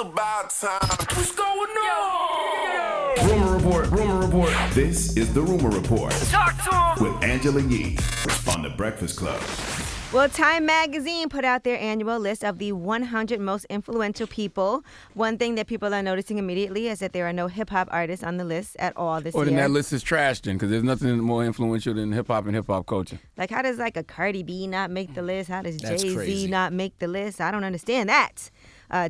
about time. What's going on? Rumor Report, Rumor Report. This is the Rumor Report. Talk to him. With Angela Yee on The Breakfast Club. Well, Time Magazine put out their annual list of the 100 most influential people. One thing that people are noticing immediately is that there are no hip-hop artists on the list at all this year. Then that list is trashed then, because there's nothing more influential than hip-hop and hip-hop culture. Like, how does, like, a Cardi B not make the list? How does That's Jay-Z crazy. not make the list? I don't understand that.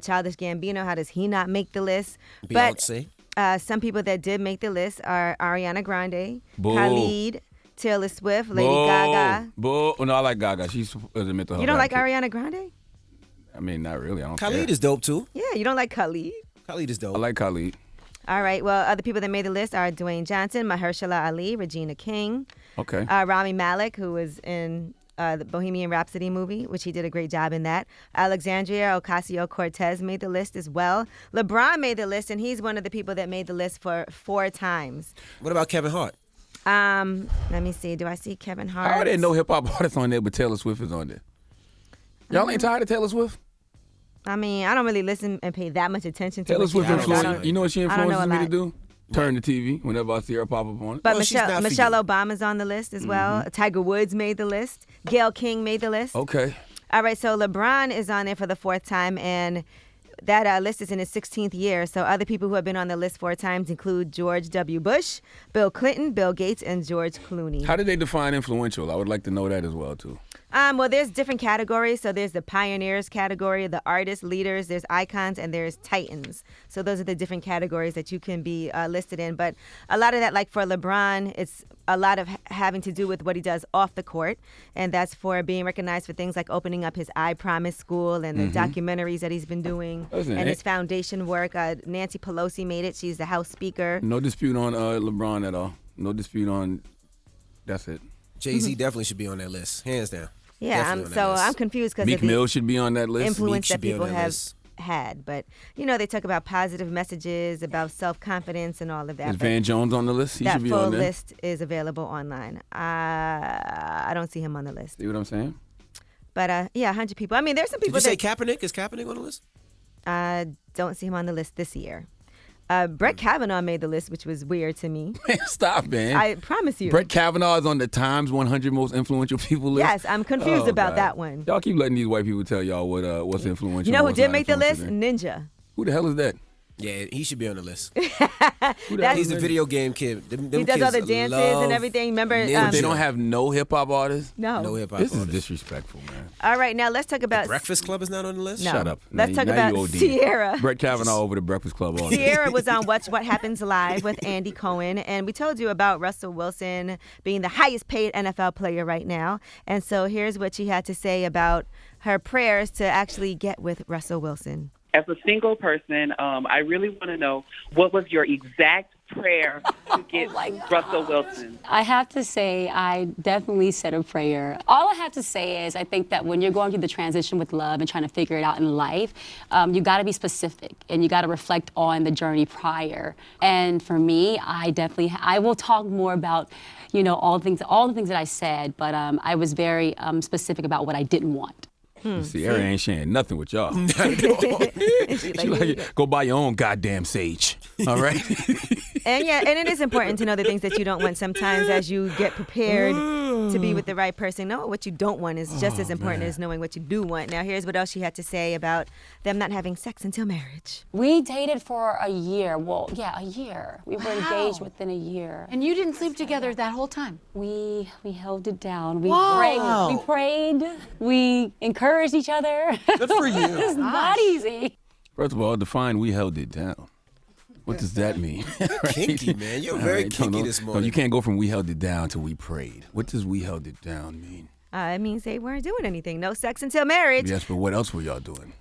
Childish Gambino, how does he not make the list? Beyonce. But some people that did make the list are Ariana Grande, Boo. Khalid, Taylor Swift, Lady Boo. Gaga. Boo. Oh, no, I like Gaga. She's a mental health You don't like advocate. Ariana Grande? I mean, not really. I don't Khalid care. is dope too. Yeah, you don't like Khalid? Khalid is dope. I like Khalid. All right. Well, other people that made the list are Dwayne Johnson, Mahershala Ali, Regina King, Okay. Rami Malek, who was in the Bohemian Rhapsody movie, which he did a great job in that. Alexandria Ocasio-Cortez made the list as well. LeBron made the list, and he's one of the people that made the list for 4 times. What about Kevin Hart? Let me see. Do I see Kevin Hart? How are there no hip-hop artists on there, but Taylor Swift is on there? Y'all ain't tired of Taylor Swift? I mean, I don't really listen and pay that much attention to Taylor what she Swift does. influenced. You know what she I don't know influences a me to lot. do? Turn the TV whenever I see her pop up on it. But Well, she's not for Michelle you. Obama's on the list as well. Tiger Woods made the list. Gayle King made the list. Okay. All right, so LeBron is on there for the 4th time, and that list is in his 16th year. So other people who have been on the list 4 times include George W. Bush, Bill Clinton, Bill Gates, and George Clooney. How did they define influential? I would like to know that as well, too. Well, there's different categories. So there's the pioneers category, the artists, leaders, there's icons, and there's titans. So those are the different categories that you can be listed in. But a lot of that, like for LeBron, it's a lot of having to do with what he does off the court. And that's for being recognized for things like opening up his I Promise school and the documentaries that he's been doing Listen, and his foundation work. Nancy Pelosi made it. She's the House Speaker. No dispute on LeBron at all. No dispute on. That's it. Jay-Z definitely should be on that list, hands down. Yeah, Definitely on that list. I'm confused because Meek of the Mill should be on that list. influence should that be on people that have list. had. But, you know, they talk about positive messages, about self-confidence and all of that. Is but Van Jones on the list? He that should be full on there. list is available online. I don't see him on the list. See what I'm saying? But, yeah, 100 people. I mean, there's some Did people you say that Kaepernick? Is Kaepernick on the list? don't see him on the list this year. Brett Kavanaugh made the list, which was weird to me. Man, stop, man. I promise you. Brett Kavanaugh is on the Times 100 most influential people list. Yes, I'm confused Oh, about God. that one. Y'all keep letting these white people tell y'all what's influential. You know who what's did not make the list? influential. Ninja. Who the hell is that? Yeah, he should be on the list. Who the hell He's is a that? video game kid. Them He does kids all the dances love and everything. Remember, Ninja. They don't have no hip hop artists. no hip hop. This is artists. disrespectful, man. All right, now let's talk about Breakfast Club is not on the list. No. Shut up. Let's talk Now about you OD. Ciara. Brett Kavanaugh over the Breakfast Club. All day. Ciara was on What Happens Live with Andy Cohen, and we told you about Russell Wilson being the highest paid NFL player right now. And so here's what she had to say about her prayers to actually get with Russell Wilson. As a single person, I really want to know, what was your exact prayer to get Russell Wilson? I have to say, I definitely said a prayer. All I have to say is, I think that when you're going through the transition with love and trying to figure it out in life, you got to be specific and you got to reflect on the journey prior. And for me, I will talk more about, you know, all the things that I said, but I was very specific about what I didn't want. Ciara ain't sharing nothing with y'all. She like, go buy your own goddamn sage. All right? And yeah, and it is important to know the things that you don't want sometimes as you get prepared to be with the right person. Know what you don't want is just as important as knowing what you do want. Now, here's what else she had to say about them not having sex until marriage. We dated for a year. Well, yeah, a year. We were engaged within a year. And you didn't sleep together that whole time? We held it down. We Wow. prayed. We encouraged each other. Good for you. It's not easy. First of all, define we held it down. What does that mean? Right? Kinky, man. You're All very right, kinky no, this no, morning. you can't go from we held it down to we prayed. What does we held it down mean? It means they weren't doing anything. No sex until marriage. Yes, but what else were y'all doing?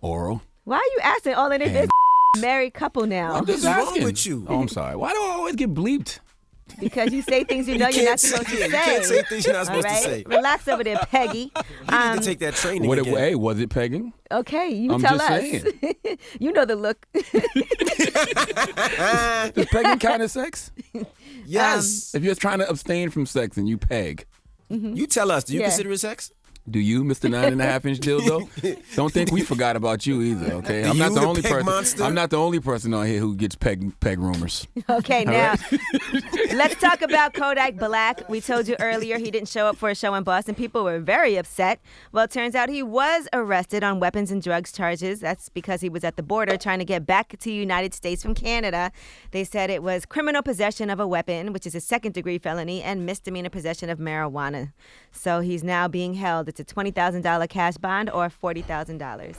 Oral? Why are you asking all of this? And- It's married couple now. I'm just What's wrong asking. with you? Oh, I'm sorry. Why do I always get bleeped? Because you say things you know you're not supposed to say. You can't say things you're not All supposed to say. Relax over there, Peggy. You need to take that training What again. hey, was it pegging? Okay, you I'm tell just us. saying. You know the look. Is pegging kind of sex? Yes. If you're trying to abstain from sex and you peg, You tell us. Do you Yeah. consider it sex? Do you, Mr. 9.5-inch dildo? Don't think we forgot about you either, okay? Do I'm not you, the the only peg person. monster? I'm not the only person on here who gets peg rumors. Okay, now let's talk about Kodak Black. We told you earlier he didn't show up for a show in Boston. People were very upset. Well, it turns out he was arrested on weapons and drugs charges. That's because he was at the border trying to get back to the United States from Canada. They said it was criminal possession of a weapon, which is a second-degree felony, and misdemeanor possession of marijuana. So he's now being held. It's a $20,000 cash bond or $40,000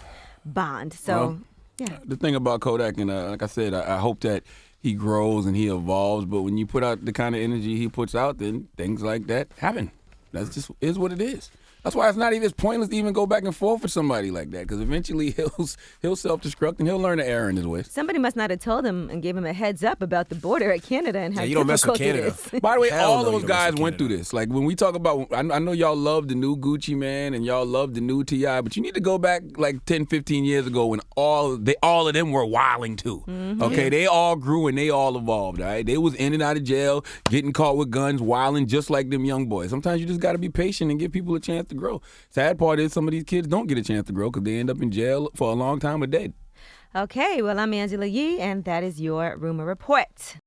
bond. So, Well, yeah. The thing about Kodak, and like I said, I hope that he grows and he evolves. But when you put out the kind of energy he puts out, then things like that happen. That's just is what it is. That's why it's pointless to even go back and forth with somebody like that, because eventually he'll self-destruct and he'll learn to err in his ways. Somebody must not have told him and gave him a heads up about the border at Canada and how Yeah, you don't mess with difficult it Canada. is. By the way, Hell all no, you those don't mess guys with went through Canada. this. Like when we talk about, I know y'all love the new Gucci Man and y'all love the new T.I., but you need to go back like 10, 15 years ago when all of them were wilding too. Okay, they all grew and they all evolved. All right, they was in and out of jail, getting caught with guns, wilding just like them young boys. Sometimes you just got to be patient and give people a chance to grow. Sad part is some of these kids don't get a chance to grow because they end up in jail for a long time or dead. Okay, well, I'm Angela Yee, and that is your Rumor Report.